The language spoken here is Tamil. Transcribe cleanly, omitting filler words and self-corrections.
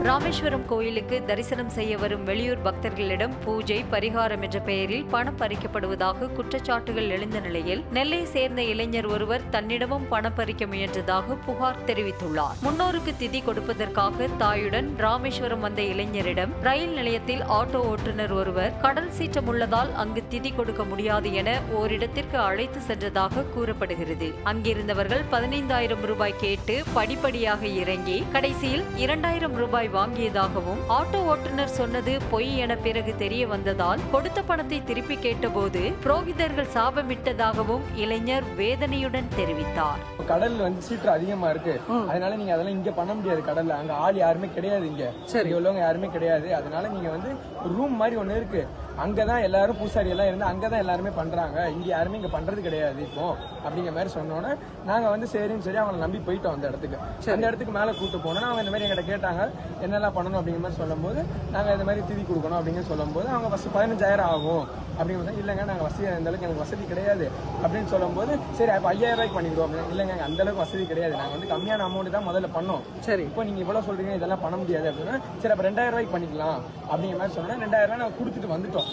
ராமேஸ்வரம் கோயிலுக்கு தரிசனம் செய்ய வரும் வெளியூர் பக்தர்களிடம் பூஜை பரிகாரம் என்ற பெயரில் பணம் பறிக்கப்படுவதாக குற்றச்சாட்டுகள் எழுந்த நிலையில் நெல்லை சேர்ந்த இளைஞர் ஒருவர் தன்னிடமும் பணம் பறிக்க முயன்றதாக புகார் தெரிவித்துள்ளார். முன்னோருக்கு திதி கொடுப்பதற்காக தாயுடன் ராமேஸ்வரம் வந்த இளைஞரிடம் ரயில் நிலையத்தில் ஆட்டோ ஓட்டுநர் ஒருவர் கடல் சீற்றம் உள்ளதால் அங்கு திதி கொடுக்க முடியாது என ஓரிடத்திற்கு அழைத்து சென்றதாக கூறப்படுகிறது. அங்கிருந்தவர்கள் 15,000 ரூபாய் கேட்டு படிப்படியாக இறங்கி கடைசியில் 2,000 ரூபாய் வாங்கியதாகவும் ஆட்டோ ஓட்டுநர் சொன்னது பொய் என பிறகு தெரிய வந்ததால் கொடுத்த பணத்தை திருப்பி கேட்டபோது புரோகிதர்கள் சாபமிட்டதாகவும் இளைஞர் வேதனையுடன் தெரிவித்தார். கடல் சீற்றம் அதிகமா இருக்கு, அதனால நீங்க அதெல்லாம் இங்க பண்ண முடியாது. கடல்ல அங்க ஆள் யாருமே கிடையாது, இங்க உள்ளவங்க யாருமே கிடையாது. அதனால நீங்க ரூம் மாதிரி ஒண்ணு இருக்கு, அங்கதான் எல்லாரும் பூசாரி எல்லாம் இருந்து அங்கதான் எல்லாருமே பண்றாங்க, இங்க யாருமே இங்க பண்றது கிடையாது இப்போ அப்படிங்கிற மாதிரி சொன்னோன்னே நாங்க சரின்னு சொல்லி அவங்களை நம்பி போயிட்டோம். அந்த இடத்துக்கு மேல கூட்டு போனோம்னா அவங்க இந்த மாதிரி எங்கிட்ட கேட்டாங்க என்னெல்லாம் பண்ணணும் அப்படிங்கிற மாதிரி சொல்லும் போது நாங்க இந்த மாதிரி திதி கொடுக்கணும் அப்படின்னு சொல்லும் போது அவங்க ஃபர்ஸ்ட் 15,000 ஆகும் அப்படிங்கிறது. இல்லைங்க நாங்க வசதி அந்த அளவுக்கு எனக்கு வசதி கிடையாது அப்படின்னு சொல்லும் போது சரி அப்ப 5,000 ரூபாய்க்கு பண்ணிக்கிறோம் அப்படின்னு. இல்லைங்க அந்த அளவுக்கு வசதி கிடையாது, நாங்க கம்மியான அமௌண்ட் தான் முதல்ல பண்ணோம். சரி இப்போ நீங்க இவ்வளவு சொல்றீங்க இதெல்லாம் பண்ண முடியாது அப்படின்னா சரி அப்ப 2,000 ரூபாய்க்கு பண்ணிக்கலாம் அப்படிங்கிற மாதிரி சொன்னா 2,000 ரூபாய் நாங்க கொடுத்துட்டு வந்துட்டோம்.